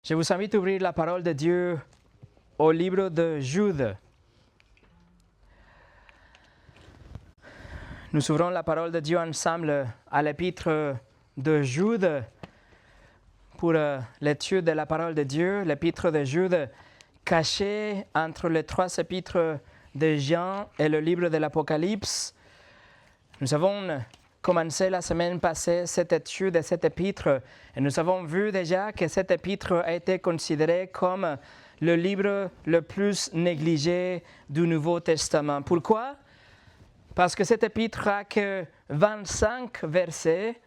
Je vous invite à ouvrir la parole de Dieu au livre de Jude. Nous ouvrons la parole de Dieu ensemble à l'épître de Jude pour l'étude de la parole de Dieu, l'épître de Jude caché entre les trois épîtres de Jean et le livre de l'Apocalypse. Nous avons commencé la semaine passée cette étude de cet épître et nous avons vu déjà que cet épître a été considéré comme le livre le plus négligé du Nouveau Testament. Pourquoi? Parce que cet épître n'a que 25 versets,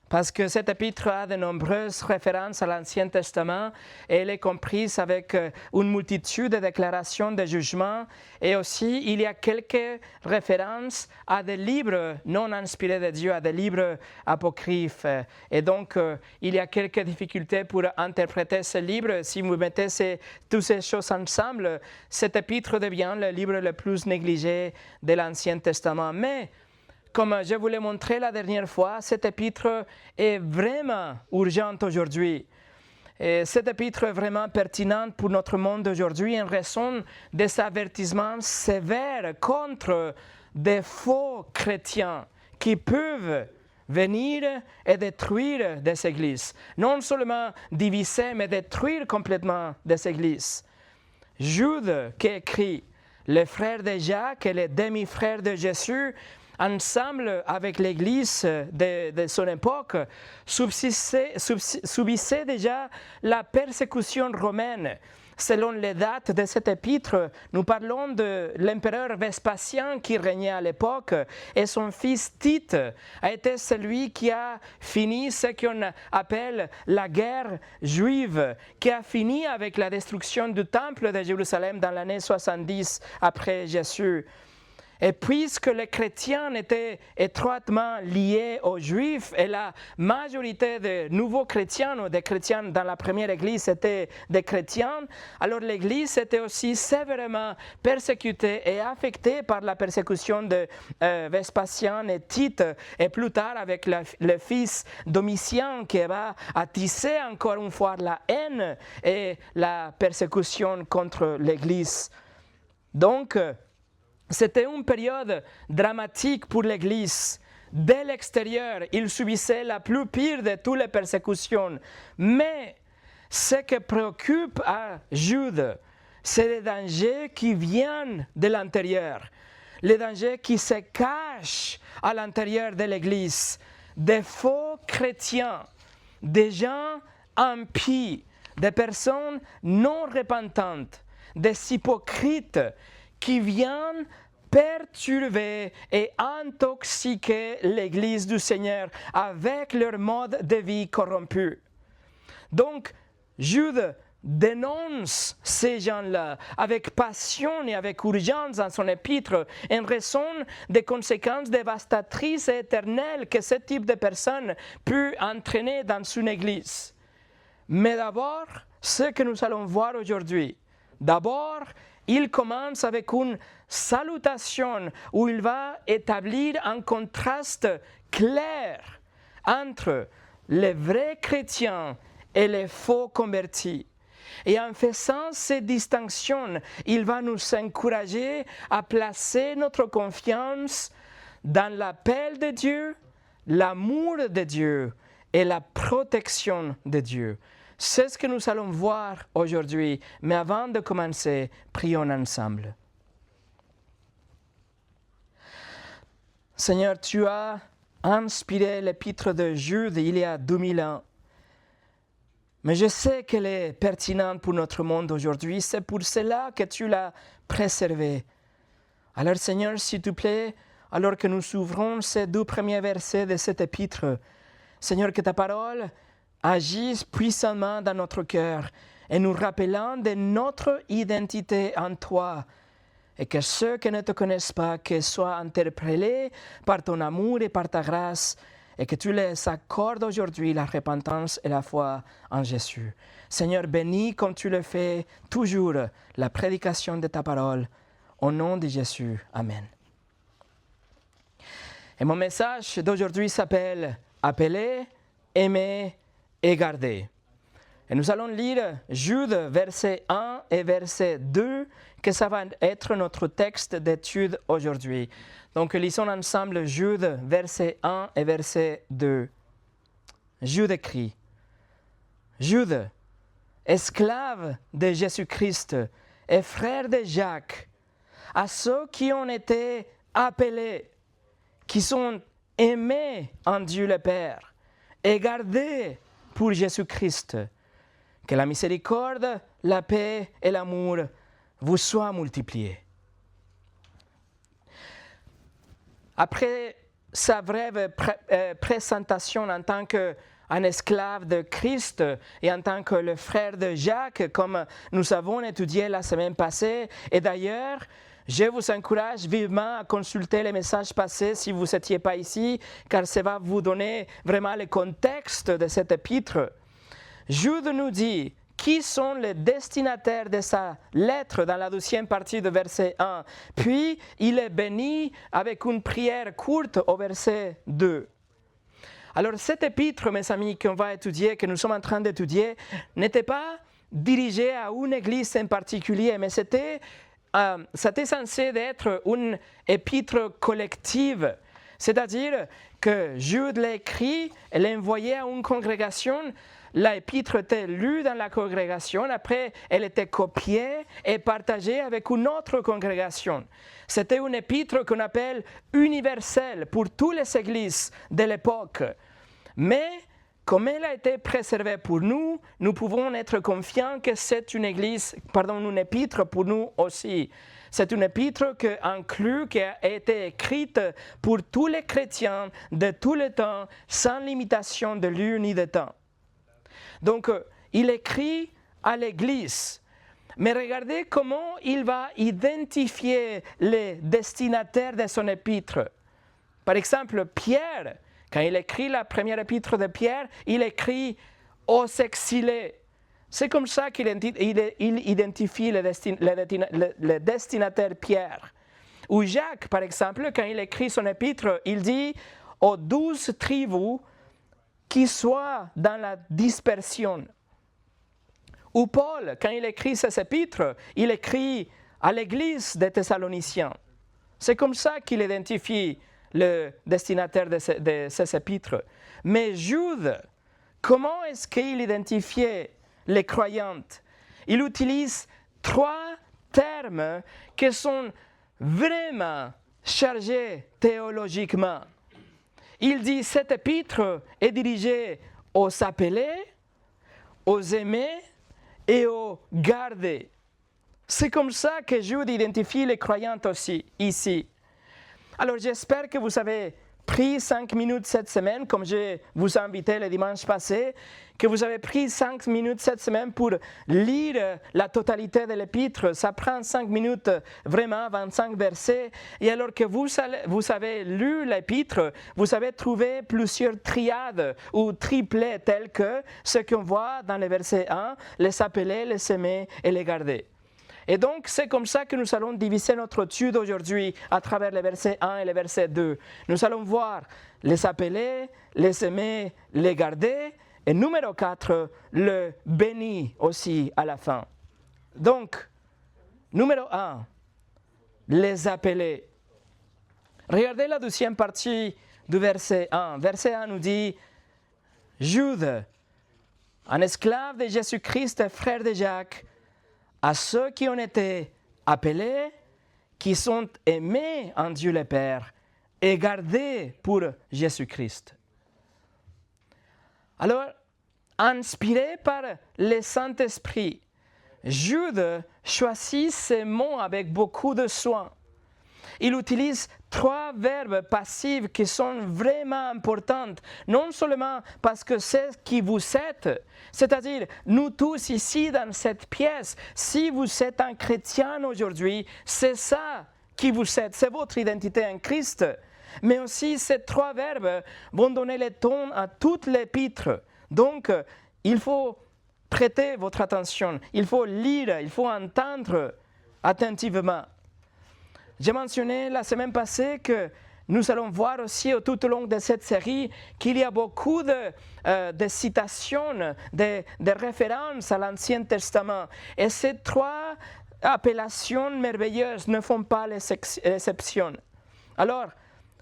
parce que cet épître a de nombreuses références à l'Ancien Testament et elle est comprise avec une multitude de déclarations de jugement. Et aussi, il y a quelques références à des livres non inspirés de Dieu, à des livres apocryphes. Et donc, il y a quelques difficultés pour interpréter ces livres. Si vous mettez toutes ces choses ensemble, cet épître devient le livre le plus négligé de l'Ancien Testament. Mais comme je vous l'ai montré la dernière fois, cet épître est vraiment urgent aujourd'hui. Et cet épître est vraiment pertinent pour notre monde d'aujourd'hui en raison de ses avertissements sévères contre des faux chrétiens qui peuvent venir et détruire des églises. Non seulement diviser, mais détruire complètement des églises. Jude qui écrit, les frères de Jacques et les demi-frères de Jésus, ensemble avec l'Église de son époque, subissait déjà la persécution romaine. Selon les dates de cet épître, nous parlons de l'empereur Vespasien qui régnait à l'époque et son fils Tite a été celui qui a fini ce qu'on appelle la guerre juive, qui a fini avec la destruction du temple de Jérusalem dans l'année 70 après Jésus. Et puisque les chrétiens étaient étroitement liés aux Juifs et la majorité des nouveaux chrétiens ou des chrétiens dans la première église étaient des chrétiens, alors l'église était aussi sévèrement persécutée et affectée par la persécution de Vespasien et Tite et plus tard avec le fils Domitien qui va attiser encore une fois la haine et la persécution contre l'église. Donc, c'était une période dramatique pour l'Église. Dès l'extérieur, il subissait la plus pire de toutes les persécutions. Mais ce qui préoccupe à Jude, c'est les dangers qui viennent de l'intérieur. Les dangers qui se cachent à l'intérieur de l'Église. Des faux chrétiens, des gens impies, des personnes non repentantes, des hypocrites qui viennent perturber et intoxiquer l'Église du Seigneur avec leur mode de vie corrompu. Donc, Jude dénonce ces gens-là avec passion et avec urgence dans son épître en raison des conséquences dévastatrices et éternelles que ce type de personne peut entraîner dans une Église. Mais d'abord, ce que nous allons voir aujourd'hui, d'abord, il commence avec une salutation où il va établir un contraste clair entre les vrais chrétiens et les faux convertis. Et en faisant cette distinction, il va nous encourager à placer notre confiance dans l'appel de Dieu, l'amour de Dieu et la protection de Dieu. C'est ce que nous allons voir aujourd'hui. Mais avant de commencer, prions ensemble. Seigneur, tu as inspiré l'épître de Jude il y a 2000 ans. Mais je sais qu'elle est pertinente pour notre monde aujourd'hui. C'est pour cela que tu l'as préservée. Alors Seigneur, s'il te plaît, alors que nous ouvrons ces 2 premiers versets de cet épître, Seigneur, que ta parole agisse puissamment dans notre cœur et nous rappelant de notre identité en toi et que ceux qui ne te connaissent pas que soient interpellés par ton amour et par ta grâce et que tu les accordes aujourd'hui la repentance et la foi en Jésus. Seigneur, bénis comme tu le fais toujours la prédication de ta parole. Au nom de Jésus. Amen. Et mon message d'aujourd'hui s'appelle « Appeler, aimer et garder ». Et nous allons lire Jude, verset 1 et verset 2, que ça va être notre texte d'étude aujourd'hui. Donc, lisons ensemble Jude, verset 1 et verset 2. Jude écrit, « Jude, esclave de Jésus-Christ et frère de Jacques, à ceux qui ont été appelés, qui sont aimés en Dieu le Père et gardés pour Jésus-Christ, que la miséricorde, la paix et l'amour vous soient multipliés. » Après sa brève présentation en tant qu'un esclave de Christ et en tant que le frère de Jacques, comme nous avons étudié la semaine passée, et d'ailleurs, je vous encourage vivement à consulter les messages passés si vous n'étiez pas ici, car ça va vous donner vraiment le contexte de cet épître. Jude nous dit qui sont les destinataires de sa lettre dans la 12e partie de verset 1. Puis, il est béni avec une prière courte au verset 2. Alors, cet épître, mes amis, qu'on va étudier, que nous sommes en train d'étudier, n'était pas dirigé à une église en particulier, mais c'était censé être une épître collective. C'est-à-dire que Jude l'a écrit et l'a envoyé à une congrégation. L'épître était lue dans la congrégation, après elle était copiée et partagée avec une autre congrégation. C'était une épître qu'on appelle universelle pour toutes les églises de l'époque. Mais comme elle a été préservée pour nous, nous pouvons être confiants que c'est une épître pour nous aussi. C'est une épître qui a été écrite pour tous les chrétiens de tout le temps, sans limitation de lieu ni de temps. Donc, il écrit à l'Église, mais regardez comment il va identifier les destinataires de son épître. Par exemple, Pierre, quand il écrit la première épître de Pierre, il écrit « aux exilés ». C'est comme ça qu'il identifie le destinataire Pierre. Ou Jacques, par exemple, quand il écrit son épître, il dit « aux 12 tribus » qui soient dans la dispersion. Ou Paul, quand il écrit ses épîtres, il écrit à l'église des Thessaloniciens. C'est comme ça qu'il identifie le destinataire de ses épîtres. Mais Jude, comment est-ce qu'il identifiait les croyantes? Il utilise 3 termes qui sont vraiment chargés théologiquement. Il dit, cet épître est dirigé aux appelés, aux aimés et aux gardés. C'est comme ça que Jude identifie les croyants aussi, ici. Alors j'espère que vous avez pris 5 minutes cette semaine, comme je vous ai invité le dimanche passé, que vous avez pris 5 minutes cette semaine pour lire la totalité de l'épître. Ça prend 5 minutes, vraiment, 25 versets. Et alors que vous avez lu l'épître, vous avez trouvé plusieurs triades ou triplets tels que ce qu'on voit dans le verset 1, les appeler, les aimer et les garder. Et donc, c'est comme ça que nous allons diviser notre étude aujourd'hui à travers les versets 1 et les versets 2. Nous allons voir les appeler, les aimer, les garder. Et numéro 4, le béni aussi à la fin. Donc, numéro 1, les appeler. Regardez la 2e partie du verset 1. Verset 1 nous dit, Jude, un esclave de Jésus-Christ et frère de Jacques, à ceux qui ont été appelés, qui sont aimés en Dieu le Père et gardés pour Jésus-Christ. Alors, inspiré par le Saint-Esprit, Jude choisit ces mots avec beaucoup de soin. Il utilise 3 verbes passifs qui sont vraiment importants, non seulement parce que c'est qui vous êtes, c'est-à-dire nous tous ici dans cette pièce, si vous êtes un chrétien aujourd'hui, c'est ça qui vous êtes, c'est votre identité en Christ. Mais aussi ces 3 verbes vont donner le ton à toute l'épître. Donc, il faut prêter votre attention, il faut lire, il faut entendre attentivement. J'ai mentionné la semaine passée que nous allons voir aussi tout au long de cette série qu'il y a beaucoup de citations, de références à l'Ancien Testament. Et ces trois appellations merveilleuses ne font pas l'exception. Alors,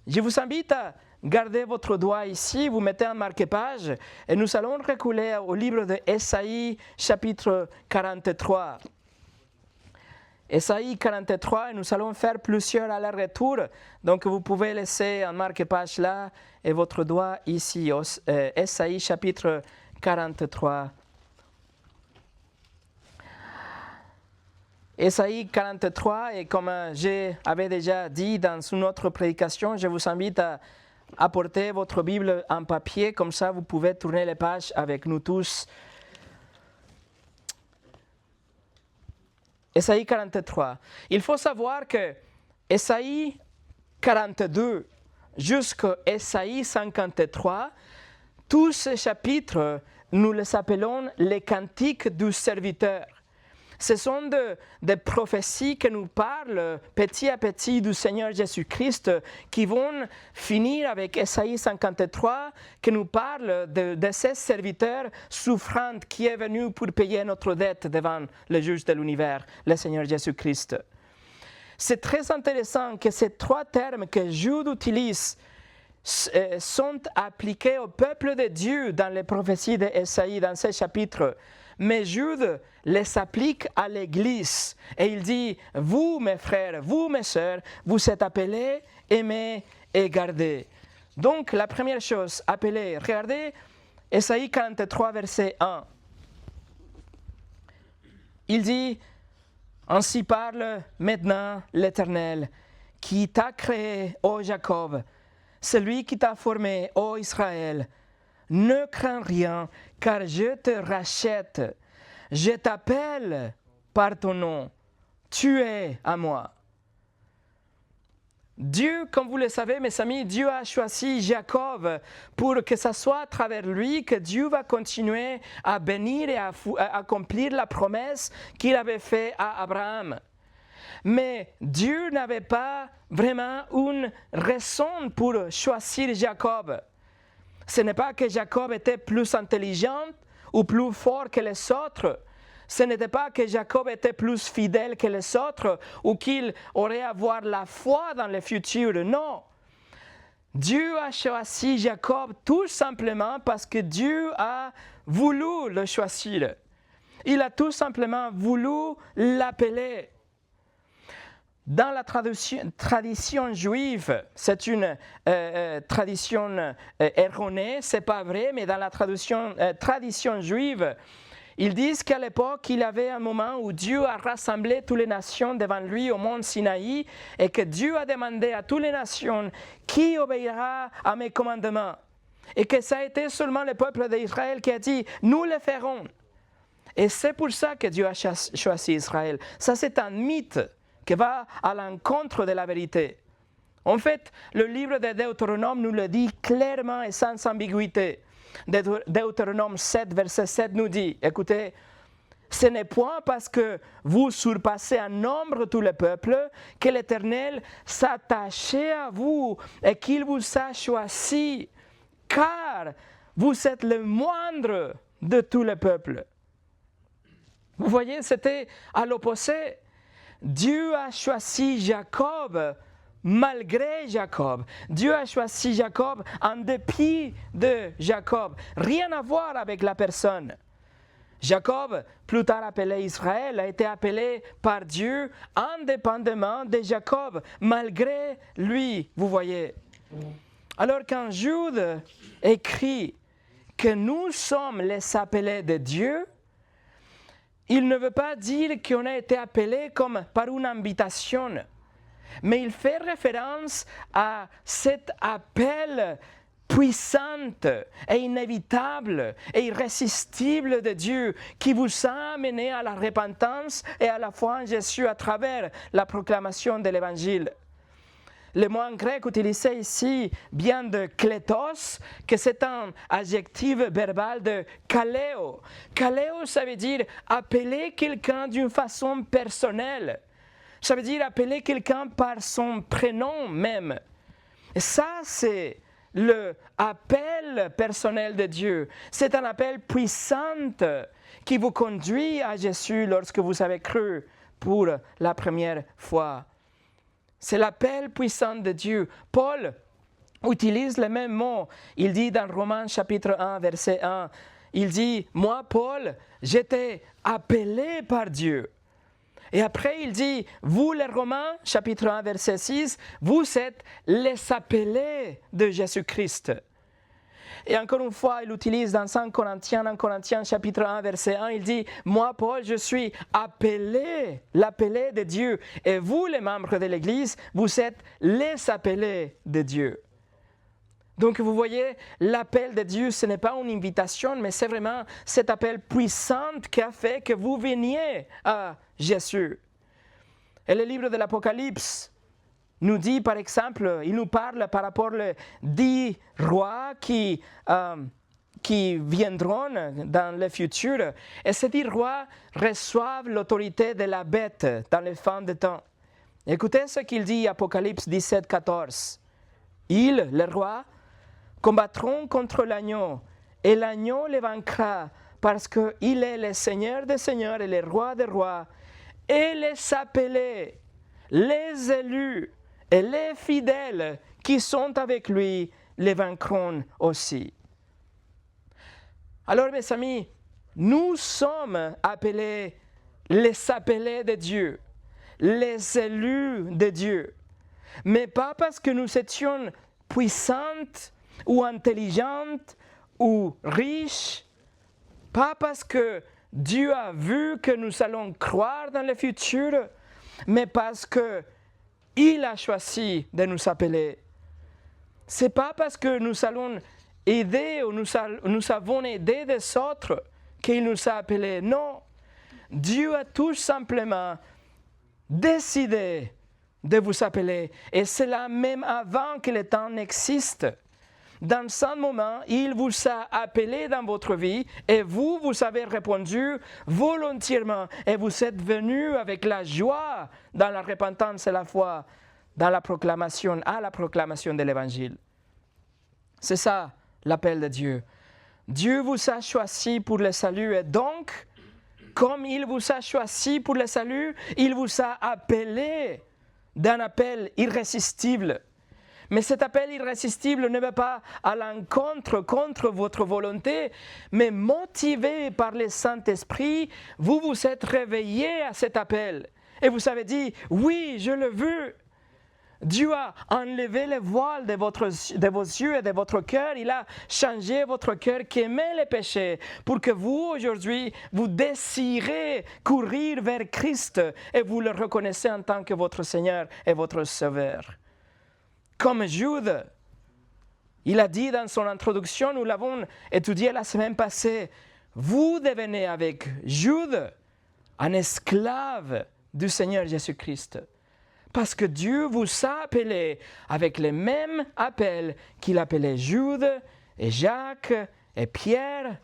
je vous invite à garder votre doigt ici, vous mettez un marque-page et nous allons reculer au livre d'Ésaïe, chapitre 43. Ésaïe 43, et nous allons faire plusieurs allers-retours. Donc vous pouvez laisser un marque-page là et votre doigt ici. Ésaïe chapitre 43. Ésaïe 43, et comme j'avais déjà dit dans une autre prédication, je vous invite à apporter votre Bible en papier, comme ça vous pouvez tourner les pages avec nous tous. Ésaïe 43. Il faut savoir que Ésaïe 42 jusqu'à Ésaïe 53, tous ces chapitres, nous les appelons les cantiques du serviteur. Ce sont des prophéties qui nous parlent petit à petit du Seigneur Jésus-Christ qui vont finir avec Ésaïe 53 qui nous parle de ces serviteurs souffrants qui est venu pour payer notre dette devant le juge de l'univers, le Seigneur Jésus-Christ. C'est très intéressant que ces trois termes que Jude utilise sont appliqués au peuple de Dieu dans les prophéties d'Ésaïe, dans ces chapitres. Mais Jude les applique à l'Église. Et il dit, vous mes frères, vous mes sœurs, vous êtes appelés, aimés et gardés. Donc la première chose, appelés, regardez Ésaïe 43, verset 1. Il dit, ainsi parle maintenant l'Éternel, qui t'a créé, ô Jacob, celui qui t'a formé, ô Israël. Ne crains rien, car je te rachète. Je t'appelle par ton nom. Tu es à moi. Dieu, comme vous le savez, mes amis, Dieu a choisi Jacob pour que ce soit à travers lui que Dieu va continuer à bénir et à accomplir la promesse qu'il avait faite à Abraham. Mais Dieu n'avait pas vraiment une raison pour choisir Jacob. Ce n'est pas que Jacob était plus intelligent ou plus fort que les autres. Ce n'était pas que Jacob était plus fidèle que les autres ou qu'il aurait à avoir la foi dans le futur. Non. Dieu a choisi Jacob tout simplement parce que Dieu a voulu le choisir. Il a tout simplement voulu l'appeler. Dans la tradition juive, c'est une tradition erronée, c'est pas vrai, mais dans la tradition juive, ils disent qu'à l'époque, il y avait un moment où Dieu a rassemblé toutes les nations devant lui au mont Sinaï et que Dieu a demandé à toutes les nations qui obéira à mes commandements. Et que ça a été seulement le peuple d'Israël qui a dit, nous le ferons. Et c'est pour ça que Dieu a choisi Israël. Ça, c'est un mythe qui va à l'encontre de la vérité. En fait, le livre de Deutéronome nous le dit clairement et sans ambiguïté. Deutéronome 7, verset 7 nous dit, écoutez, ce n'est point parce que vous surpassez en nombre tout le peuple que l'Éternel s'attachait à vous et qu'il vous a choisi, car vous êtes le moindre de tout le peuple. Vous voyez, c'était à l'opposé. Dieu a choisi Jacob malgré Jacob. Dieu a choisi Jacob en dépit de Jacob. Rien à voir avec la personne. Jacob, plus tard appelé Israël, a été appelé par Dieu indépendamment de Jacob, malgré lui, vous voyez. Alors quand Jude écrit que nous sommes les appelés de Dieu, il ne veut pas dire qu'on a été appelé comme par une invitation, mais il fait référence à cet appel puissant et inévitable et irrésistible de Dieu qui vous a amené à la repentance et à la foi en Jésus à travers la proclamation de l'Évangile. Le mot en grec utilisé ici vient de kletos, que c'est un adjectif verbal de kaleo. Kaleo, ça veut dire appeler quelqu'un d'une façon personnelle. Ça veut dire appeler quelqu'un par son prénom même. Et ça, c'est l'appel personnel de Dieu. C'est un appel puissant qui vous conduit à Jésus lorsque vous avez cru pour la première fois. C'est l'appel puissant de Dieu. Paul utilise le même mot. Il dit dans Romains chapitre 1, verset 1, il dit, moi, Paul, j'étais appelé par Dieu. Et après, il dit, vous les Romains, chapitre 1, verset 6, vous êtes les appelés de Jésus-Christ. Et encore une fois, il utilise dans 1 Corinthiens chapitre 1, verset 1, il dit, moi, Paul, je suis appelé, l'appelé de Dieu. Et vous, les membres de l'Église, vous êtes les appelés de Dieu. Donc vous voyez, l'appel de Dieu, ce n'est pas une invitation, mais c'est vraiment cet appel puissant qui a fait que vous veniez à Jésus. Et le livre de l'Apocalypse nous dit, par exemple, il nous parle par rapport aux 10 rois qui viendront dans le futur. Et ces 10 rois reçoivent l'autorité de la bête dans les fins de temps. Écoutez ce qu'il dit, Apocalypse 17, 14. Ils, les rois, combattront contre l'agneau, et l'agneau les vaincra, parce qu'il est le Seigneur des seigneurs et le Roi des rois, et les appelés, les élus et les fidèles qui sont avec lui les vaincront aussi. Alors mes amis, nous sommes appelés les appelés de Dieu, les élus de Dieu, mais pas parce que nous étions puissantes ou intelligentes ou riches, pas parce que Dieu a vu que nous allons croire dans le futur, mais parce qu'il a choisi de nous appeler. Ce n'est pas parce que nous allons aider ou nous avons aidé des autres qu'il nous a appelés. Non, Dieu a tout simplement décidé de vous appeler. Et c'est là même avant que le temps n'existe. Dans ce moment, il vous a appelé dans votre vie et vous avez répondu volontairement et vous êtes venus avec la joie dans la repentance et la foi, dans la proclamation, à la proclamation de l'Évangile. C'est ça l'appel de Dieu. Dieu vous a choisi pour le salut et donc, comme il vous a choisi pour le salut, il vous a appelé d'un appel irrésistible. Mais cet appel irrésistible ne va pas à l'encontre contre votre volonté, mais motivé par le Saint-Esprit, vous vous êtes réveillé à cet appel. Et vous avez dit, oui, je le veux. Dieu a enlevé le voile de vos yeux et de votre cœur. Il a changé votre cœur qui aimait les péchés pour que vous, aujourd'hui, vous désirez courir vers Christ et vous le reconnaissez en tant que votre Seigneur et votre Sauveur. Comme Jude, il a dit dans son introduction, nous l'avons étudié la semaine passée, vous devenez avec Jude un esclave du Seigneur Jésus-Christ. Parce que Dieu vous a appelé avec le même appel qu'il appelait Jude et Jacques et Pierre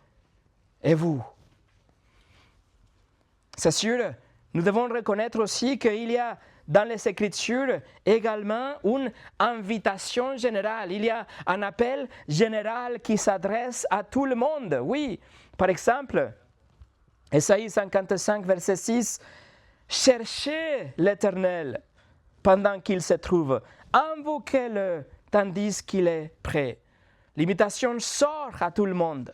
et vous. C'est sûr, nous devons reconnaître aussi qu'il y a dans les Écritures également une invitation générale. Il y a un appel général qui s'adresse à tout le monde. Oui, par exemple, Ésaïe 55, verset 6, « Cherchez l'Éternel pendant qu'il se trouve, invoquez-le tandis qu'il est prêt. » L'invitation sort à tout le monde.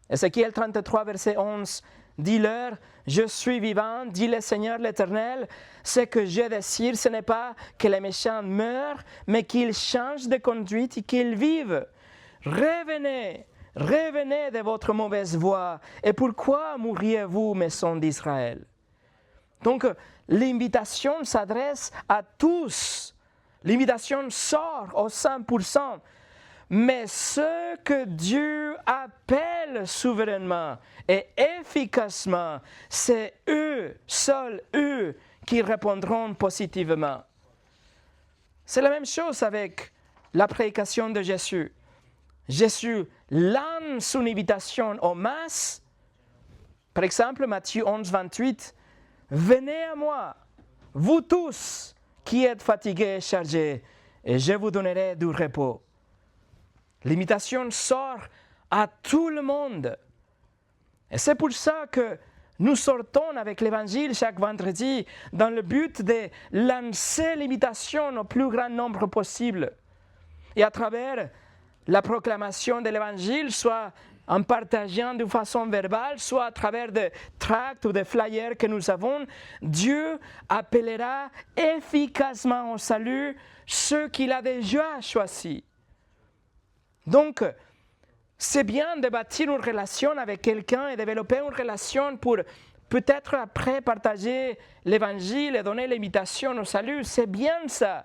Ézéchiel 33, verset 11, « Dis-leur, je suis vivant, dit le Seigneur l'Éternel, ce que je désire, ce n'est pas que les méchants meurent, mais qu'ils changent de conduite et qu'ils vivent. Revenez, revenez de votre mauvaise voie, et pourquoi mourriez-vous, maison d'Israël ?» Donc, l'invitation s'adresse à tous. L'invitation sort au 100%. Mais ceux que Dieu appelle souverainement et efficacement, c'est eux, seuls eux, qui répondront positivement. C'est la même chose avec la prédication de Jésus. Jésus lance une invitation aux masses. Par exemple, Matthieu 11, 28, « Venez à moi, vous tous qui êtes fatigués et chargés, et je vous donnerai du repos. L'imitation sort à tout le monde. Et c'est pour ça que nous sortons avec l'Évangile chaque vendredi dans le but de lancer l'imitation au plus grand nombre possible. Et à travers la proclamation de l'Évangile, soit en partageant de façon verbale, soit à travers des tracts ou des flyers que nous avons, Dieu appellera efficacement au salut ceux qu'il a déjà choisis. Donc, c'est bien de bâtir une relation avec quelqu'un et développer une relation pour peut-être après partager l'Évangile et donner l'imitation au salut. C'est bien ça.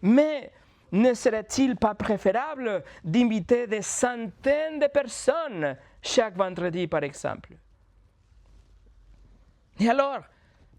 Mais ne serait-il pas préférable d'inviter des centaines de personnes chaque vendredi, par exemple? Et alors,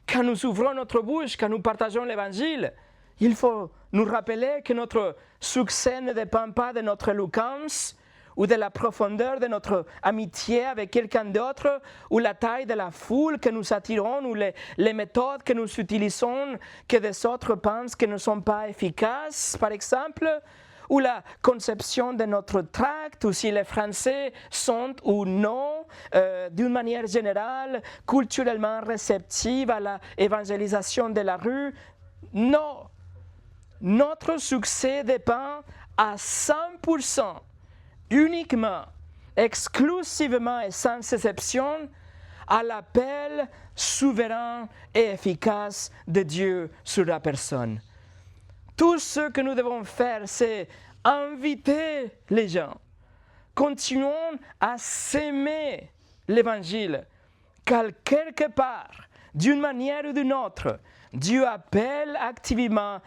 quand nous ouvrons notre bouche, quand nous partageons l'Évangile, il faut nous rappeler que notre succès ne dépend pas de notre éloquence ou de la profondeur de notre amitié avec quelqu'un d'autre, ou la taille de la foule que nous attirons, ou les méthodes que nous utilisons, que des autres pensent que ne sont pas efficaces, par exemple, ou la conception de notre tract, ou si les Français sont ou non, d'une manière générale, culturellement réceptifs à l'évangélisation de la rue. Non, notre succès dépend à 100%, uniquement, exclusivement et sans exception, à l'appel souverain et efficace de Dieu sur la personne. Tout ce que nous devons faire, c'est inviter les gens. Continuons à s'aimer l'Évangile, car quelque part, d'une manière ou d'une autre, Dieu appelle activement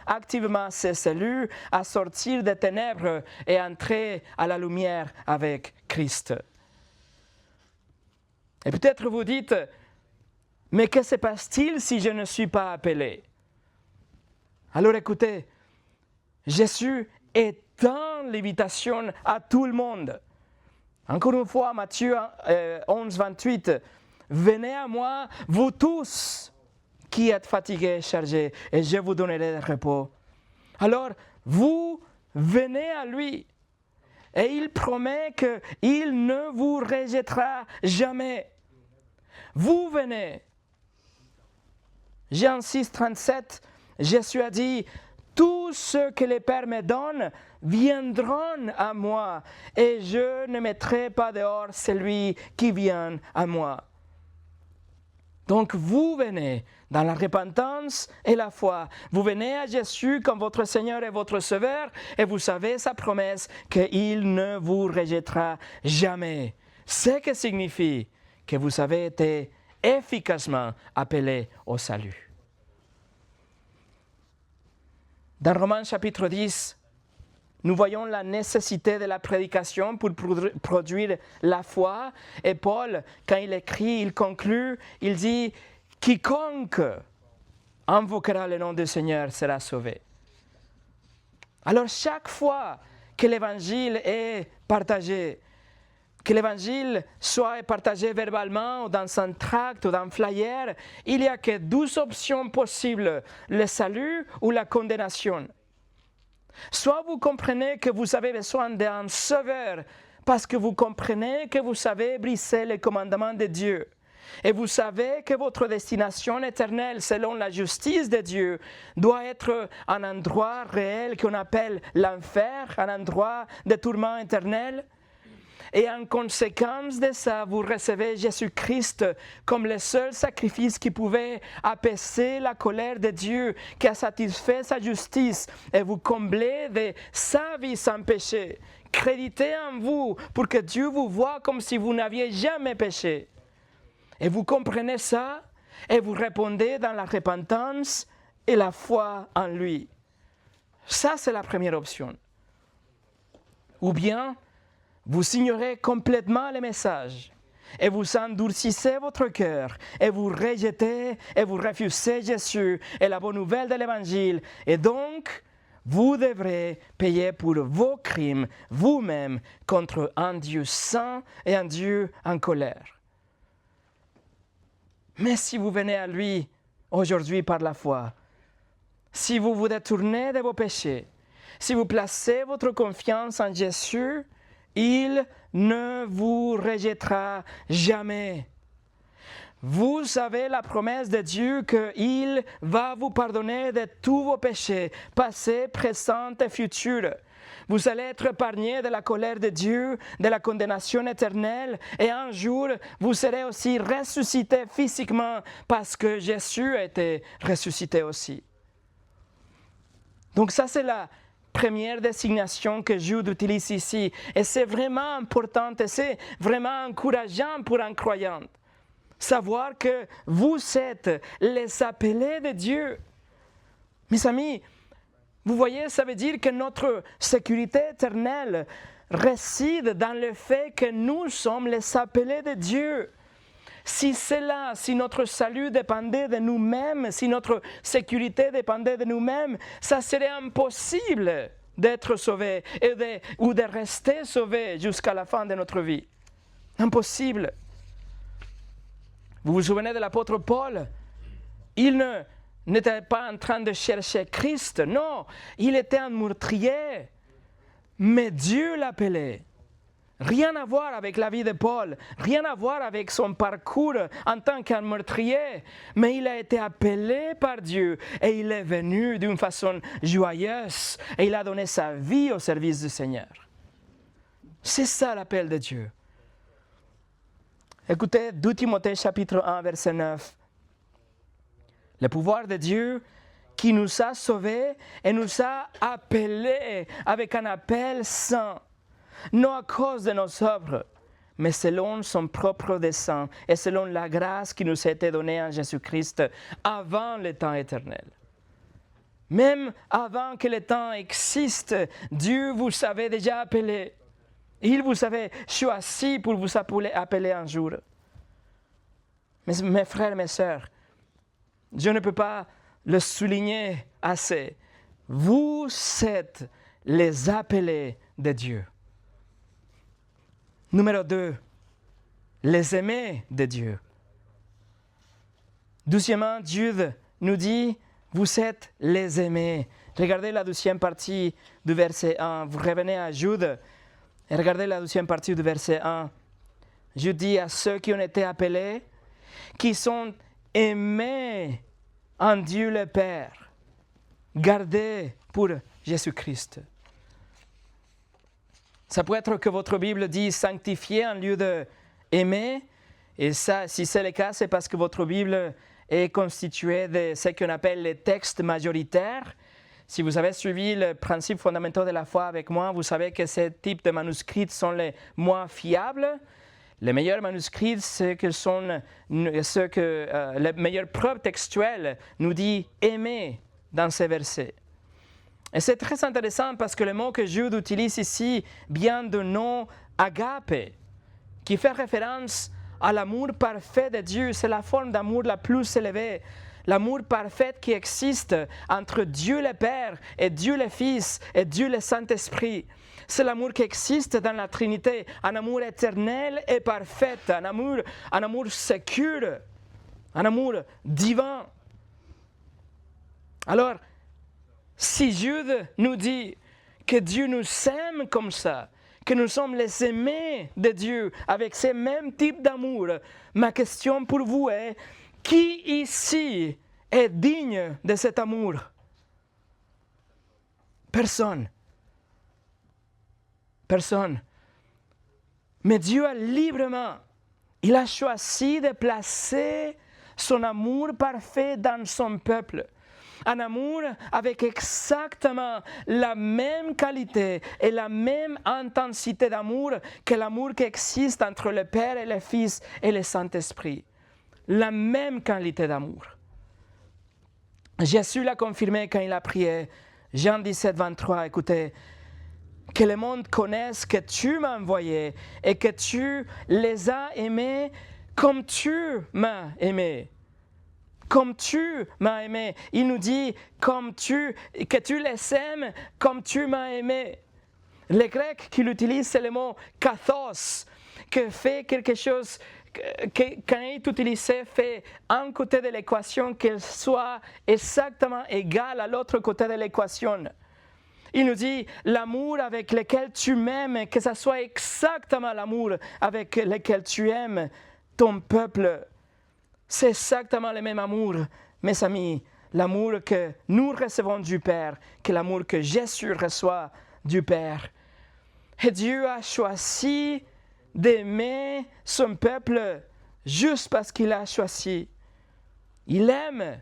ses élus à sortir des ténèbres et entrer à la lumière avec Christ. Et peut-être vous dites, mais que se passe-t-il si je ne suis pas appelé? Alors écoutez, Jésus étend l'invitation à tout le monde. Encore une fois, Matthieu 11, 28, « Venez à moi, vous tous qui êtes fatigués et chargés, et je vous donnerai le repos. » Alors, vous venez à lui, et il promet qu'il ne vous rejettera jamais. Vous venez. Jean 6, 37, Jésus a dit, « Tous ceux que le Père me donne viendront à moi, et je ne mettrai pas dehors celui qui vient à moi. » Donc vous venez dans la repentance et la foi. Vous venez à Jésus comme votre Seigneur et votre Sauveur, et vous savez sa promesse qu'il ne vous rejettera jamais. Ce qui signifie que vous avez été efficacement appelé au salut. Dans Romains chapitre 10, nous voyons la nécessité de la prédication pour produire la foi. Et Paul, quand il écrit, il conclut, il dit « Quiconque invoquera le nom du Seigneur sera sauvé. » Alors chaque fois que l'Évangile est partagé, que l'Évangile soit partagé verbalement ou dans un tract ou dans un flyer, il n'y a que 2 options possibles, le salut ou la condamnation. Soit vous comprenez que vous avez besoin d'un sauveur parce que vous comprenez que vous savez briser les commandements de Dieu. Et vous savez que votre destination éternelle, selon la justice de Dieu, doit être un endroit réel qu'on appelle l'enfer, un endroit de tourment éternel. Et en conséquence de ça, vous recevez Jésus-Christ comme le seul sacrifice qui pouvait apaiser la colère de Dieu, qui a satisfait sa justice, et vous comblez de sa vie sans péché. Créditez en vous pour que Dieu vous voie comme si vous n'aviez jamais péché. Et vous comprenez ça, et vous répondez dans la repentance et la foi en lui. Ça, c'est la première option. Ou bien, vous ignorez complètement le message et vous endurcissez votre cœur et vous rejetez et vous refusez Jésus et la bonne nouvelle de l'Évangile. Et donc, vous devrez payer pour vos crimes vous-même contre un Dieu saint et un Dieu en colère. Mais si vous venez à lui aujourd'hui par la foi, si vous vous détournez de vos péchés, si vous placez votre confiance en Jésus, il ne vous rejettera jamais. Vous avez la promesse de Dieu qu'il va vous pardonner de tous vos péchés, passés, présents et futurs. Vous allez être épargnés de la colère de Dieu, de la condamnation éternelle, et un jour, vous serez aussi ressuscités physiquement parce que Jésus a été ressuscité aussi. Donc ça, c'est la première désignation que Jude utilise ici. Et c'est vraiment important et c'est vraiment encourageant pour un croyant. Savoir que vous êtes les appelés de Dieu. Mes amis, vous voyez, ça veut dire que notre sécurité éternelle réside dans le fait que nous sommes les appelés de Dieu. Si notre salut dépendait de nous-mêmes, si notre sécurité dépendait de nous-mêmes, ça serait impossible d'être sauvé ou de rester sauvé jusqu'à la fin de notre vie. Impossible. Vous vous souvenez de l'apôtre Paul? Il n'était pas en train de chercher Christ, non, il était un meurtrier, mais Dieu l'appelait. Rien à voir avec la vie de Paul, rien à voir avec son parcours en tant qu'un meurtrier, mais il a été appelé par Dieu et il est venu d'une façon joyeuse et il a donné sa vie au service du Seigneur. C'est ça l'appel de Dieu. Écoutez 2 Timothée chapitre 1 verset 9. Le pouvoir de Dieu qui nous a sauvés et nous a appelés avec un appel saint, non à cause de nos œuvres, mais selon son propre dessein et selon la grâce qui nous a été donnée en Jésus-Christ avant le temps éternel. Même avant que le temps existe, Dieu vous avait déjà appelé. Il vous avait choisi pour vous appeler un jour. Mais mes frères et mes sœurs, je ne peux pas le souligner assez. Vous êtes les appelés de Dieu. Numéro 2, les aimés de Dieu. Deuxièmement, Jude nous dit, vous êtes les aimés. Regardez la deuxième partie du verset 1. Vous revenez à Jude et regardez la deuxième partie du verset 1. Jude dit à ceux qui ont été appelés, qui sont aimés en Dieu le Père, gardés pour Jésus-Christ. Ça peut être que votre Bible dit sanctifier en lieu de aimer. Et ça, si c'est le cas, c'est parce que votre Bible est constituée de ce qu'on appelle les textes majoritaires. Si vous avez suivi le principe fondamental de la foi avec moi, vous savez que ce type de manuscrits sont les moins fiables. Les meilleurs manuscrits, c'est que les meilleures preuves textuelles nous dit aimer dans ces versets. Et c'est très intéressant parce que le mot que Jude utilise ici vient du nom agape, qui fait référence à l'amour parfait de Dieu. C'est la forme d'amour la plus élevée. L'amour parfait qui existe entre Dieu le Père et Dieu le Fils et Dieu le Saint-Esprit. C'est l'amour qui existe dans la Trinité, un amour éternel et parfait, un amour sécure, un amour divin. Alors, si Jude nous dit que Dieu nous aime comme ça, que nous sommes les aimés de Dieu avec ce même type d'amour, ma question pour vous est, qui ici est digne de cet amour? Personne. Personne. Mais Dieu a librement, il a choisi de placer son amour parfait dans son peuple. Un amour avec exactement la même qualité et la même intensité d'amour que l'amour qui existe entre le Père et le Fils et le Saint-Esprit. La même qualité d'amour. Jésus l'a confirmé quand il a prié. Jean 17, 23, écoutez. Que le monde connaisse que tu m'as envoyé et que tu les as aimés comme tu m'as aimé. Comme tu m'as aimé. Il nous dit que tu les aimes comme tu m'as aimé. Le grec qu'il utilise, c'est le mot kathos, qui fait quelque chose, quand il est utilisé, fait un côté de l'équation qu'il soit exactement égal à l'autre côté de l'équation. Il nous dit, l'amour avec lequel tu m'aimes, que ce soit exactement l'amour avec lequel tu aimes ton peuple. C'est exactement le même amour, mes amis, l'amour que nous recevons du Père, que l'amour que Jésus reçoit du Père. Et Dieu a choisi d'aimer son peuple juste parce qu'il a choisi. Il aime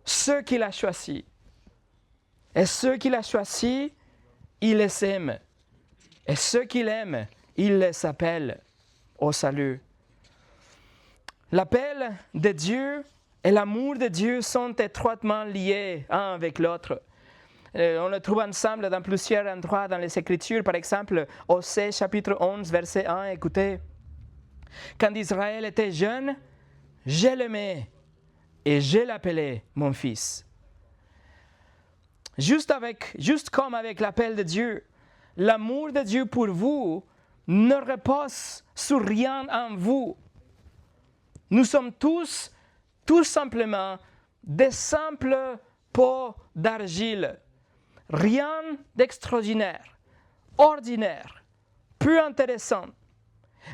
ceux qu'il a choisis. Et ceux qu'il a choisis, il les aime. Et ceux qu'il aime, il les appelle au salut. L'appel de Dieu et l'amour de Dieu sont étroitement liés un avec l'autre. On le trouve ensemble dans plusieurs endroits dans les Écritures. Par exemple, Osée chapitre 11, verset 1, écoutez. Quand Israël était jeune, je l'aimais et je l'appelais mon fils. Juste comme avec l'appel de Dieu, l'amour de Dieu pour vous ne repose sur rien en vous. Nous sommes tous, tout simplement, des simples pots d'argile. Rien d'extraordinaire, ordinaire, peu intéressant.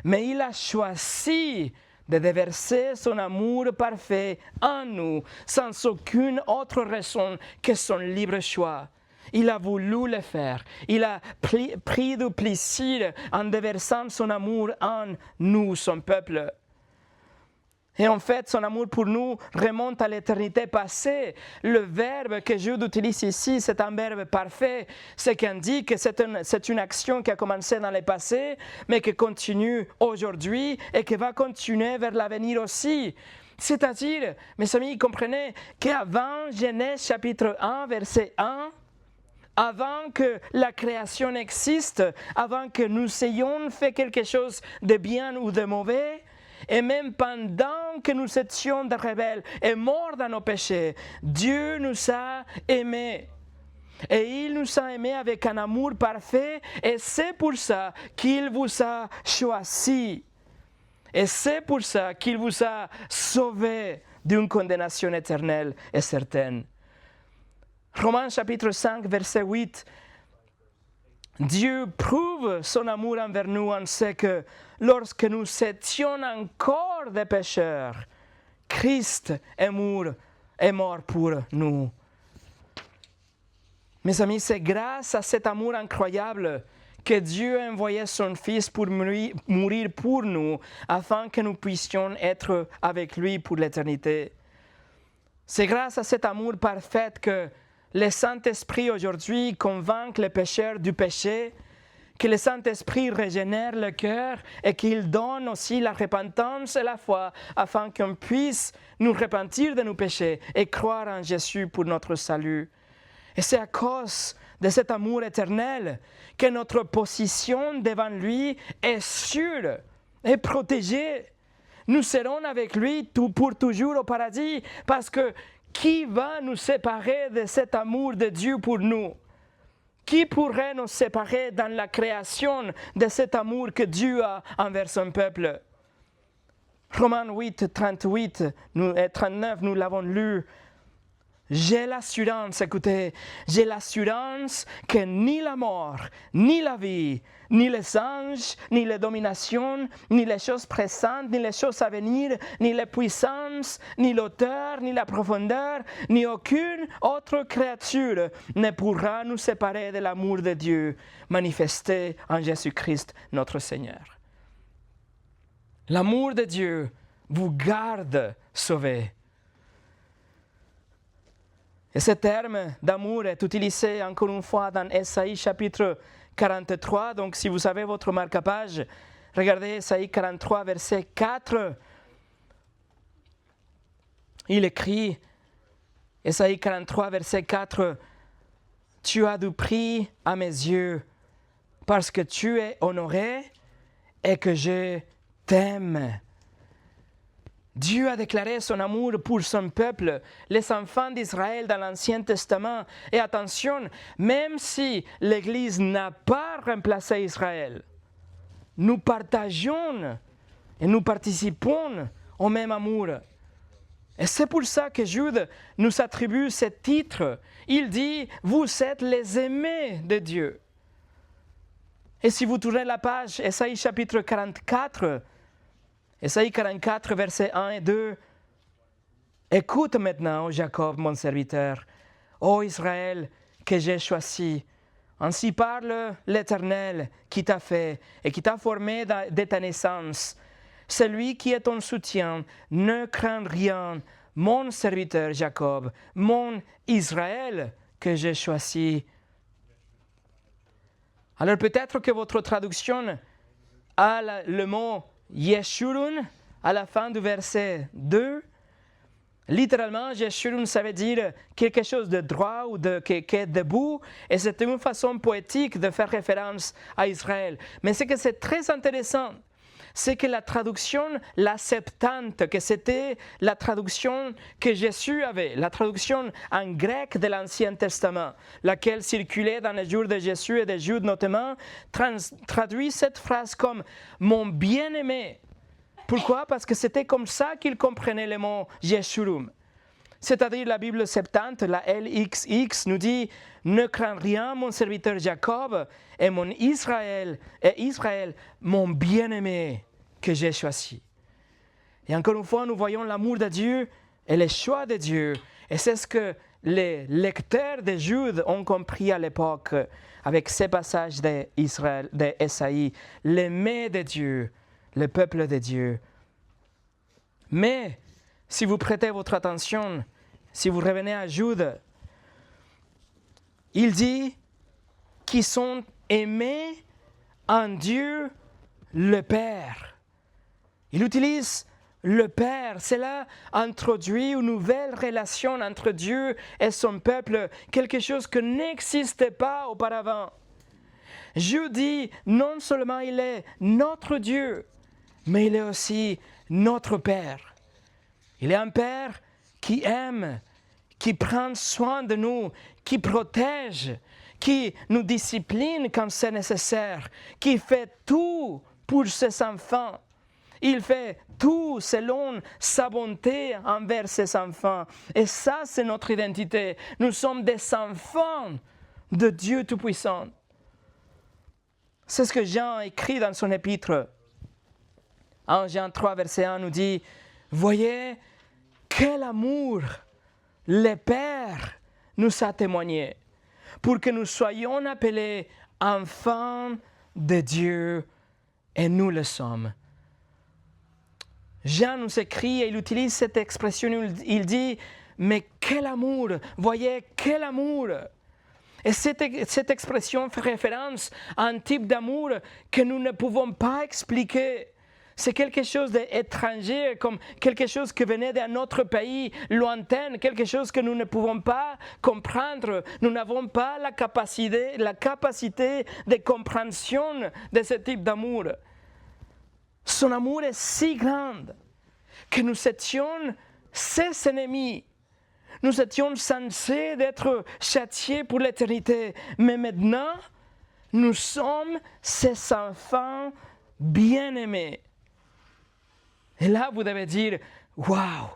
Mais il a choisi de déverser son amour parfait en nous, sans aucune autre raison que son libre choix. Il a voulu le faire. Il a pris du plaisir en déversant son amour en nous, son peuple. Et en fait, son amour pour nous remonte à l'éternité passée. Le verbe que Jude utilise ici, c'est un verbe parfait, ce qui indique que c'est une action qui a commencé dans le passé, mais qui continue aujourd'hui et qui va continuer vers l'avenir aussi. C'est-à-dire, mes amis, comprenez qu'avant Genèse chapitre 1, verset 1, avant que la création existe, avant que nous ayons fait quelque chose de bien ou de mauvais, et même pendant que nous étions des rebelles et morts dans nos péchés, Dieu nous a aimés. Et il nous a aimés avec un amour parfait, et c'est pour ça qu'il vous a choisi. Et c'est pour ça qu'il vous a sauvés d'une condamnation éternelle et certaine. Romains chapitre 5, verset 8. Dieu prouve son amour envers nous en ce que lorsque nous étions encore des pécheurs, Christ est mort pour nous. Mes amis, c'est grâce à cet amour incroyable que Dieu a envoyé son Fils pour mourir pour nous, afin que nous puissions être avec lui pour l'éternité. C'est grâce à cet amour parfait que le Saint-Esprit aujourd'hui convainc les pécheurs du péché, que le Saint-Esprit régénère le cœur et qu'il donne aussi la repentance et la foi afin qu'on puisse nous repentir de nos péchés et croire en Jésus pour notre salut. Et c'est à cause de cet amour éternel que notre position devant lui est sûre et protégée. Nous serons avec lui pour toujours au paradis parce que qui va nous séparer de cet amour de Dieu pour nous? Qui pourrait nous séparer dans la création de cet amour que Dieu a envers son peuple? Romains 8, 38 et 39, nous l'avons lu. J'ai l'assurance, écoutez, j'ai l'assurance que ni la mort, ni la vie, ni les anges, ni les dominations, ni les choses présentes, ni les choses à venir, ni les puissances, ni l'auteur, ni la profondeur, ni aucune autre créature ne pourra nous séparer de l'amour de Dieu manifesté en Jésus-Christ notre Seigneur. L'amour de Dieu vous garde sauvés. Et ce terme d'amour est utilisé encore une fois dans Ésaïe chapitre 43. Donc si vous avez votre marque-page, regardez Ésaïe 43, verset 4. Il écrit, Ésaïe 43, verset 4, « Tu as du prix à mes yeux parce que tu es honoré et que je t'aime. » Dieu a déclaré son amour pour son peuple, les enfants d'Israël dans l'Ancien Testament. Et attention, même si l'Église n'a pas remplacé Israël, nous partageons et nous participons au même amour. Et c'est pour ça que Jude nous attribue ce titre. Il dit, vous êtes les aimés de Dieu. Et si vous tournez la page, Ésaïe chapitre 44, Ésaïe 44, versets 1 et 2, écoute maintenant, ô Jacob, mon serviteur, ô Israël, que j'ai choisi. Ainsi parle l'Éternel qui t'a fait et qui t'a formé dès ta naissance. Celui qui est ton soutien, ne crains rien, mon serviteur Jacob, mon Israël que j'ai choisi. Alors peut-être que votre traduction a le mot Yeshurun à la fin du verset 2. Littéralement, Yeshurun, ça veut dire quelque chose de droit ou qui est debout, et c'est une façon poétique de faire référence à Israël. Mais ce que c'est très intéressant, c'est que la traduction, la Septante, que c'était la traduction que Jésus avait, la traduction en grec de l'Ancien Testament, laquelle circulait dans les jours de Jésus et de Jude notamment, traduit cette phrase comme « mon bien-aimé ». Pourquoi? Parce que c'était comme ça qu'il comprenait le mot Yeshurum. C'est-à-dire la Bible Septante, la LXX, nous dit « Ne crains rien, mon serviteur Jacob, et mon Israël, mon bien-aimé que j'ai choisi. » Et encore une fois, nous voyons l'amour de Dieu et le choix de Dieu. Et c'est ce que les lecteurs de Jude ont compris à l'époque avec ces passages d'Ésaïe, l'aimé de Dieu, le peuple de Dieu. Mais, si vous prêtez votre attention, si vous revenez à Jude, il dit qu'ils sont aimés en Dieu le Père. Il utilise le Père. Cela introduit une nouvelle relation entre Dieu et son peuple, quelque chose qui n'existait pas auparavant. Jude dit, non seulement il est notre Dieu, mais il est aussi notre Père. Il est un Père qui aime, qui prend soin de nous, qui protège, qui nous discipline quand c'est nécessaire, qui fait tout pour ses enfants. Il fait tout selon sa bonté envers ses enfants. Et ça, c'est notre identité. Nous sommes des enfants de Dieu Tout-Puissant. C'est ce que Jean écrit dans son épître. En Jean 3, verset 1, nous dit, « Voyez quel amour le Père nous a témoigné, pour que nous soyons appelés enfants de Dieu, et nous le sommes. » Jean nous écrit, et il utilise cette expression, il dit, « Mais quel amour! Voyez quel amour !» Et cette expression fait référence à un type d'amour que nous ne pouvons pas expliquer. C'est quelque chose d'étranger, comme quelque chose qui venait d'un autre pays lointain, quelque chose que nous ne pouvons pas comprendre. Nous n'avons pas la capacité de compréhension de ce type d'amour. Son amour est si grand que nous étions ses ennemis. Nous étions censés d'être châtiés pour l'éternité. Mais maintenant, nous sommes ses enfants bien-aimés. Et là, vous devez dire, waouh!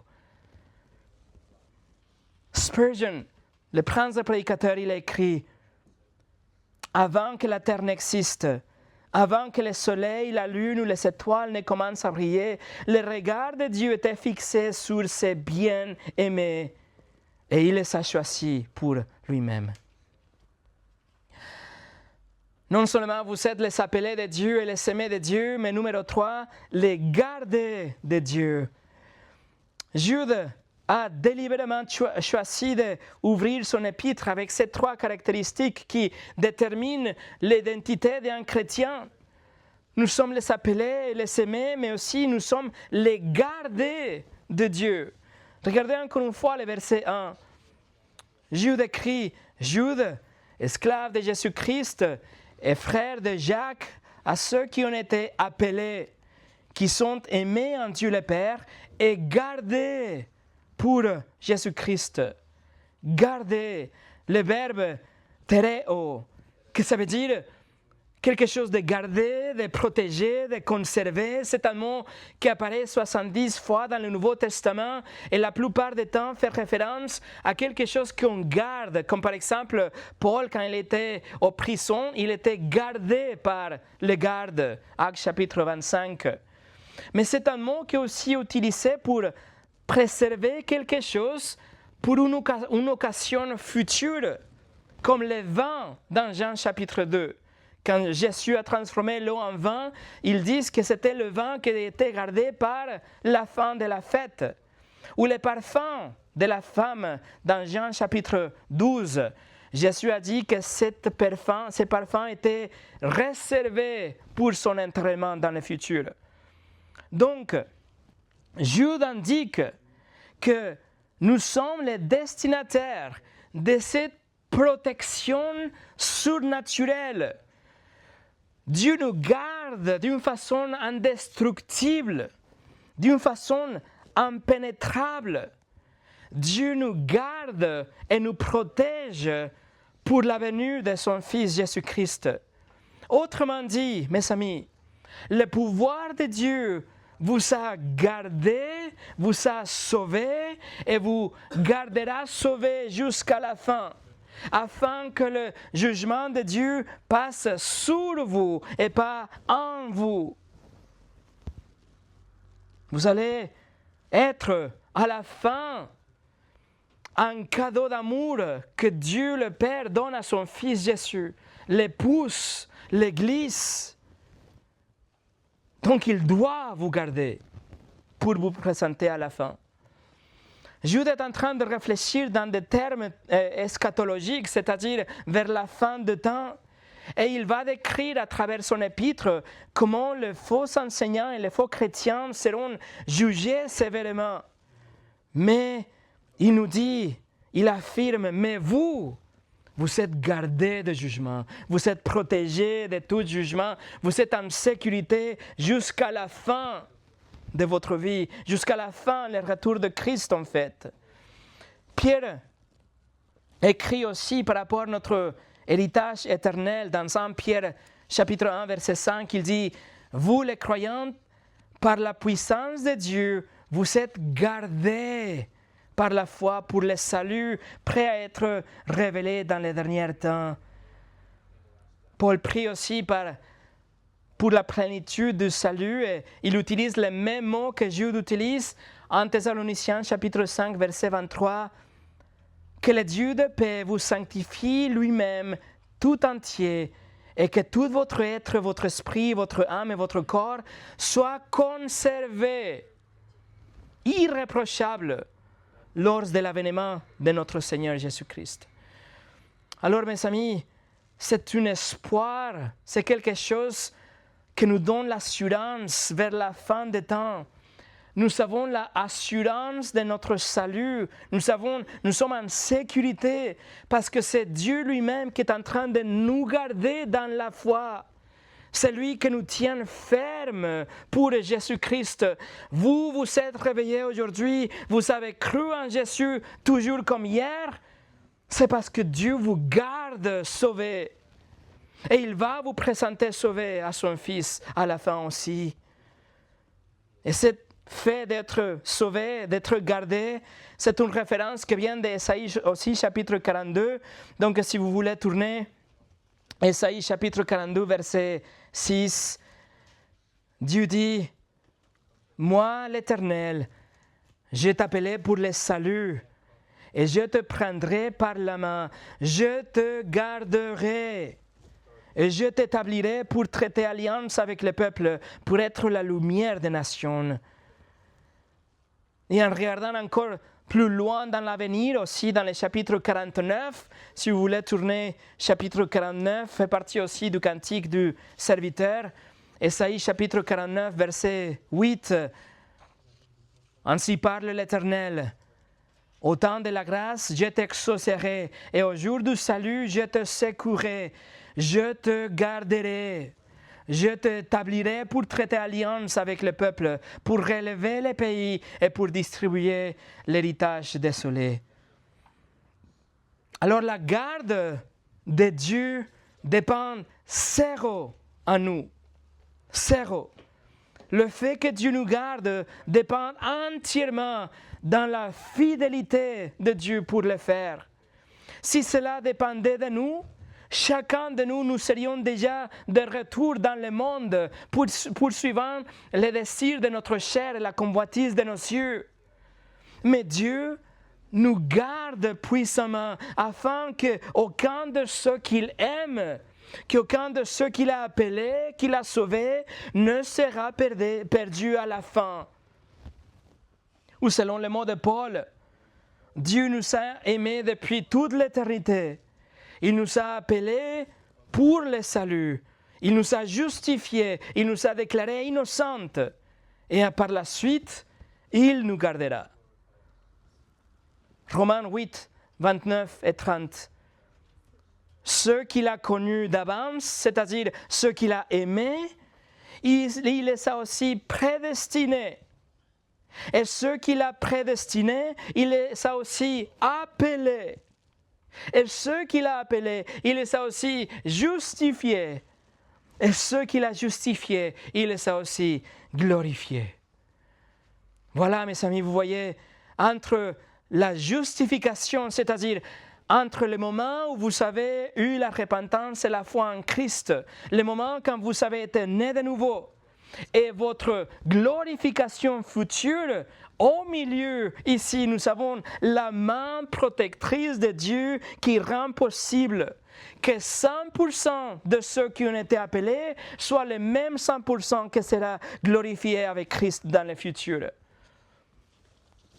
Spurgeon, le prince des prédicateurs, il a écrit, avant que la terre n'existe, avant que le soleil, la lune ou les étoiles ne commencent à briller, le regard de Dieu était fixé sur ses bien-aimés et il les a choisis pour lui-même. Non seulement vous êtes les appelés de Dieu et les aimés de Dieu, mais numéro 3, les gardés de Dieu. Jude a délibérément choisi d'ouvrir son épître avec ces 3 caractéristiques qui déterminent l'identité d'un chrétien. Nous sommes les appelés et les aimés, mais aussi nous sommes les gardés de Dieu. Regardez encore une fois le verset 1. Jude écrit, Jude, esclave de Jésus-Christ, et frère de Jacques, à ceux qui ont été appelés, qui sont aimés en Dieu le Père et gardés pour Jésus-Christ. Garder, le verbe tereo, que ça veut dire quelque chose de gardé, de protégé, de conservé. C'est un mot qui apparaît 70 fois dans le Nouveau Testament et la plupart du temps fait référence à quelque chose qu'on garde, comme par exemple Paul, quand il était en prison, il était gardé par les gardes, Actes chapitre 25. Mais c'est un mot qui est aussi utilisé pour préserver quelque chose pour une occasion future, comme le vin dans Jean chapitre 2. Quand Jésus a transformé l'eau en vin, ils disent que c'était le vin qui était gardé par la fin de la fête. Ou le parfum de la femme dans Jean chapitre 12. Jésus a dit que ce parfum était réservé pour son enterrement dans le futur. Donc, Jude indique que nous sommes les destinataires de cette protection surnaturelle. Dieu nous garde d'une façon indestructible, d'une façon impénétrable. Dieu nous garde et nous protège pour la venue de son Fils Jésus-Christ. Autrement dit, mes amis, le pouvoir de Dieu vous a gardé, vous a sauvé et vous gardera sauvé jusqu'à la fin, afin que le jugement de Dieu passe sur vous et pas en vous. Vous allez être à la fin un cadeau d'amour que Dieu le Père donne à son Fils Jésus, l'épouse, l'Église. Donc il doit vous garder pour vous présenter à la fin. Jude est en train de réfléchir dans des termes eschatologiques, c'est-à-dire vers la fin du temps. Et il va décrire à travers son épître comment les faux enseignants et les faux chrétiens seront jugés sévèrement. Mais il nous dit, il affirme, mais vous êtes gardés de jugement, vous êtes protégés de tout jugement, vous êtes en sécurité jusqu'à la fin de votre vie, jusqu'à la fin, le retour de Christ en fait. Pierre écrit aussi par rapport à notre héritage éternel dans 1 Pierre chapitre 1 verset 5, il dit « Vous les croyants, par la puissance de Dieu, vous êtes gardés par la foi pour le salut, prêt à être révélé dans les derniers temps. » Paul prie aussi pour la plénitude du salut et il utilise les mêmes mots que Jude utilise en Thessaloniciens chapitre 5 verset 23. Que le Dieu de paix vous sanctifie lui-même tout entier et que tout votre être, votre esprit, votre âme et votre corps soient conservés, irréprochables, lors de l'avènement de notre Seigneur Jésus-Christ. Alors mes amis, c'est un espoir, c'est quelque chose qui nous donne l'assurance vers la fin des temps. Nous avons l'assurance de notre salut. Nous sommes en sécurité parce que c'est Dieu lui-même qui est en train de nous garder dans la foi. C'est lui qui nous tient fermes pour Jésus-Christ. Vous êtes réveillés aujourd'hui, vous avez cru en Jésus toujours comme hier. C'est parce que Dieu vous garde sauvés. Et il va vous présenter sauvé à son Fils à la fin aussi. Et cette fait d'être sauvé, d'être gardé, c'est une référence qui vient d'Ésaïe aussi, chapitre 42. Donc, si vous voulez tourner, Ésaïe, chapitre 42, verset 6, Dieu dit, « Moi, l'Éternel, je t'appelais pour le salut, et je te prendrai par la main, je te garderai, et je t'établirai pour traiter alliance avec le peuple, pour être la lumière des nations. » Et en regardant encore plus loin dans l'avenir, aussi dans le chapitre 49, si vous voulez tourner, chapitre 49 fait partie aussi du cantique du serviteur. Ésaïe chapitre 49, verset 8. Ainsi parle l'Éternel. Au temps de la grâce, je t'exaucerai, et au jour du salut, je te secourrai, je te garderai. Je t'établirai pour traiter alliance avec le peuple, pour relever les pays et pour distribuer l'héritage désolé. Alors la garde de Dieu dépend zéro à nous. Zéro. Le fait que Dieu nous garde dépend entièrement dans la fidélité de Dieu pour le faire. Si cela dépendait de nous, chacun de nous, nous serions déjà de retour dans le monde, poursuivant les désirs de notre chair et la convoitise de nos yeux. Mais Dieu nous garde puissamment afin qu'aucun de ceux qu'il aime, qu'aucun de ceux qu'il a appelés, qu'il a sauvés, ne sera perdu à la fin. Ou selon le mot de Paul, Dieu nous a aimés depuis toute l'éternité. Il nous a appelés pour le salut. Il nous a justifiés. Il nous a déclarés innocentes. Et par la suite, il nous gardera. Romains 8, 29 et 30. Ceux qu'il a connus d'avance, c'est-à-dire ceux qu'il a aimés, il les a aussi prédestinés. Et ceux qu'il a prédestinés, il les a aussi appelés. Et ceux qu'il a appelés, il les a aussi justifiés. Et ceux qu'il a justifiés, il les a aussi glorifiés. Voilà, mes amis, vous voyez, entre la justification, c'est-à-dire entre le moment où vous avez eu la repentance et la foi en Christ, le moment quand vous avez été né de nouveau, et votre glorification future, au milieu, ici, nous avons la main protectrice de Dieu qui rend possible que 100% de ceux qui ont été appelés soient les mêmes 100% qui sera glorifié avec Christ dans le futur.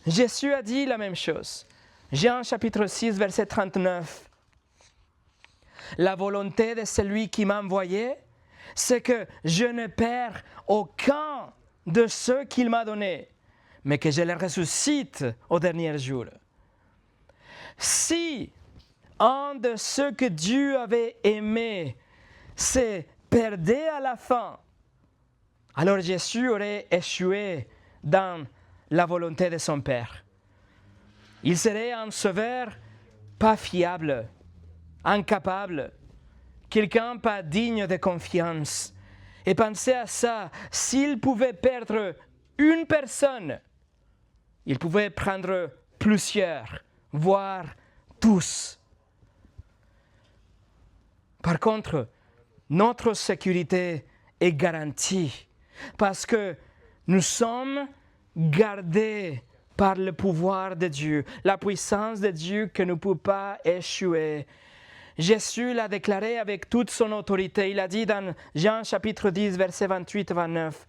Jésus a dit la même chose. Jean chapitre 6, verset 39. La volonté de celui qui m'a envoyé, c'est que je ne perds aucun de ceux qu'il m'a donnés, mais que je les ressuscite au dernier jour. Si un de ceux que Dieu avait aimés se perdait à la fin, alors Jésus aurait échoué dans la volonté de son Père. Il serait un sauveur pas fiable, incapable, quelqu'un pas digne de confiance. Et pensez à ça, s'il pouvait perdre une personne, il pouvait prendre plusieurs, voire tous. Par contre, notre sécurité est garantie parce que nous sommes gardés par le pouvoir de Dieu, la puissance de Dieu que ne peut pas échouer. Jésus l'a déclaré avec toute son autorité. Il a dit dans Jean chapitre 10, versets 28 et 29,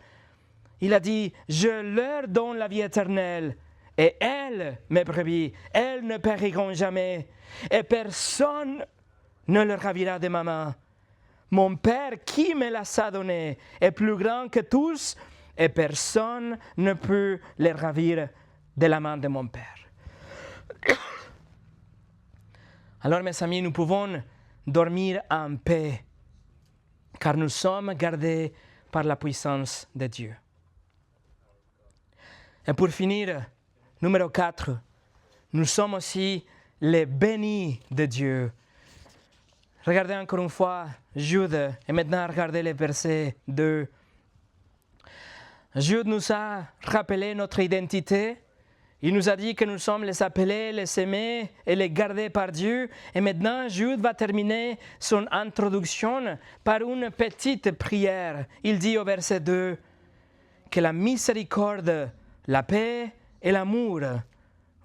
il a dit « Je leur donne la vie éternelle, et elles, mes brebis, elles ne périront jamais, et personne ne les ravira de ma main. Mon Père qui me l'a donné est plus grand que tous, et personne ne peut les ravir de la main de mon Père. » Alors, mes amis, nous pouvons dormir en paix, car nous sommes gardés par la puissance de Dieu. Et pour finir, numéro 4, nous sommes aussi les bénis de Dieu. Regardez encore une fois Jude, et maintenant regardez le verset 2. Jude nous a rappelé notre identité. Il nous a dit que nous sommes les appelés, les aimés et les gardés par Dieu. Et maintenant, Jude va terminer son introduction par une petite prière. Il dit au verset 2 que la miséricorde, la paix et l'amour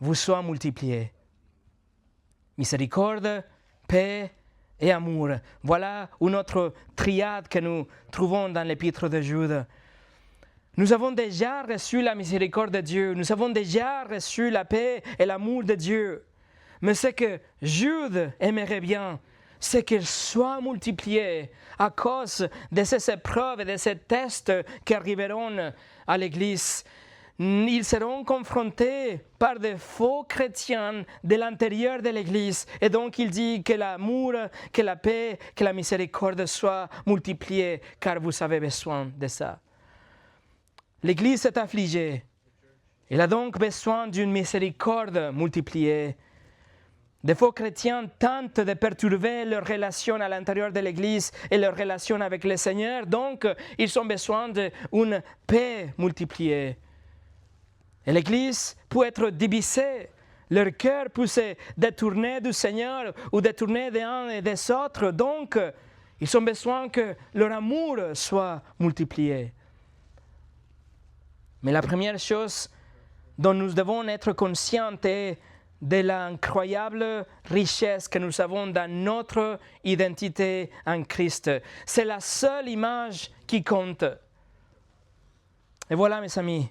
vous soient multipliés. Miséricorde, paix et amour. Voilà une autre triade que nous trouvons dans l'épître de Jude. Nous avons déjà reçu la miséricorde de Dieu, nous avons déjà reçu la paix et l'amour de Dieu. Mais ce que Jude aimerait bien, c'est qu'ils soient multipliés à cause de ces épreuves et de ces tests qui arriveront à l'Église. Ils seront confrontés par des faux chrétiens de l'intérieur de l'Église. Et donc il dit que l'amour, que la paix, que la miséricorde soient multipliés, car vous avez besoin de ça. L'Église est affligée. Elle a donc besoin d'une miséricorde multipliée. Des faux chrétiens tentent de perturber leur relation à l'intérieur de l'Église et leur relation avec le Seigneur. Donc, ils ont besoin d'une paix multipliée. Et l'Église peut être divisée. Leur cœur peut se détourner du Seigneur ou détourner des uns et des autres. Donc, ils ont besoin que leur amour soit multiplié. Mais la première chose dont nous devons être conscients est de l'incroyable richesse que nous avons dans notre identité en Christ. C'est la seule image qui compte. Et voilà, mes amis,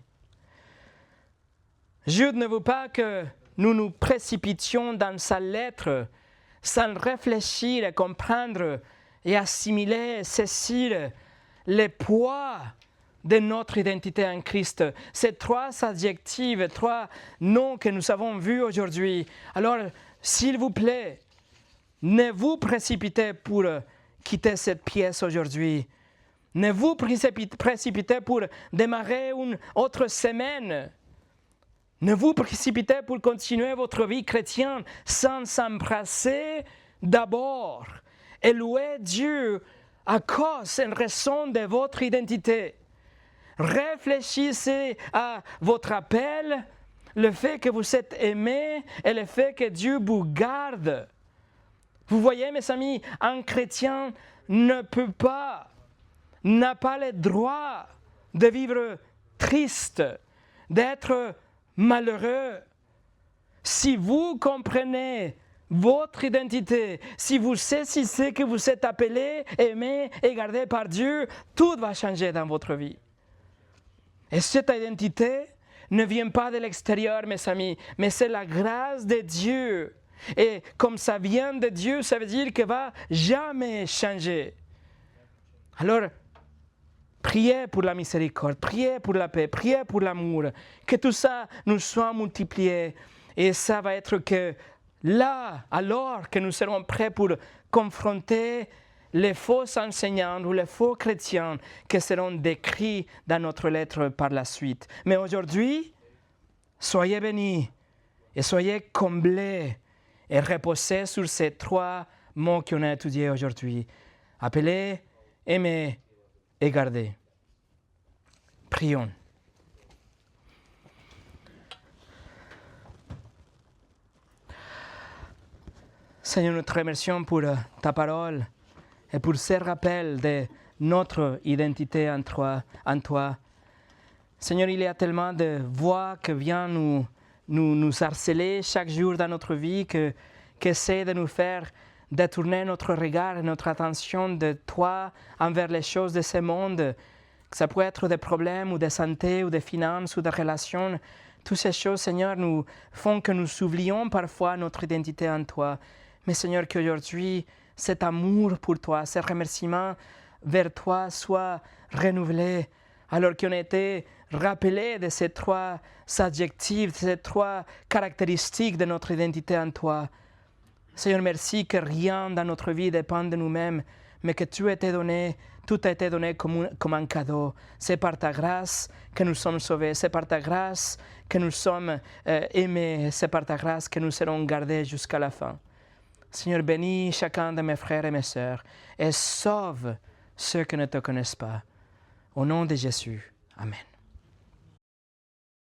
Jude ne veut pas que nous nous précipitions dans sa lettre sans réfléchir et comprendre et assimiler, saisir le poids de notre identité en Christ. Ces trois adjectifs, trois noms que nous avons vus aujourd'hui. Alors, s'il vous plaît, ne vous précipitez pour quitter cette pièce aujourd'hui. Ne vous précipitez pour démarrer une autre semaine. Ne vous précipitez pour continuer votre vie chrétienne sans s'embrasser d'abord et louer Dieu à cause, en raison de votre identité. Réfléchissez à votre appel, le fait que vous êtes aimé et le fait que Dieu vous garde. Vous voyez, mes amis, un chrétien n'a pas le droit de vivre triste, d'être malheureux. Si vous comprenez votre identité, si vous saisissez que vous êtes appelé, aimé et gardé par Dieu, tout va changer dans votre vie. Et cette identité ne vient pas de l'extérieur, mes amis, mais c'est la grâce de Dieu. Et comme ça vient de Dieu, ça veut dire qu'elle ne va jamais changer. Alors, priez pour la miséricorde, priez pour la paix, priez pour l'amour, que tout ça nous soit multiplié. Et ça va être que là, alors que nous serons prêts pour confronter les faux enseignants ou les faux chrétiens qui seront décrits dans notre lettre par la suite. Mais aujourd'hui, soyez bénis et soyez comblés et reposez sur ces trois mots qu'on a étudiés aujourd'hui. Appelez, aimer et garder. Prions. Seigneur, nous te remercions pour ta parole et pour ce rappel de notre identité en toi. Seigneur, il y a tellement de voix qui viennent nous harceler chaque jour dans notre vie, qui essaient de nous faire détourner notre regard et notre attention de toi envers les choses de ce monde. Ça peut être des problèmes ou de santé ou de finances ou de relations. Toutes ces choses, Seigneur, nous font que nous oublions parfois notre identité en toi. Mais Seigneur, qu'aujourd'hui, cet amour pour toi, ce remerciement vers toi soit renouvelé, alors qu'on a été rappelés de ces trois adjectifs, de ces trois caractéristiques de notre identité en toi. Seigneur, merci que rien dans notre vie dépend de nous-mêmes, mais que tout a été donné comme un cadeau. C'est par ta grâce que nous sommes sauvés, c'est par ta grâce que nous sommes aimés, c'est par ta grâce que nous serons gardés jusqu'à la fin. Seigneur, bénis chacun de mes frères et mes sœurs et sauve ceux qui ne te connaissent pas. Au nom de Jésus. Amen.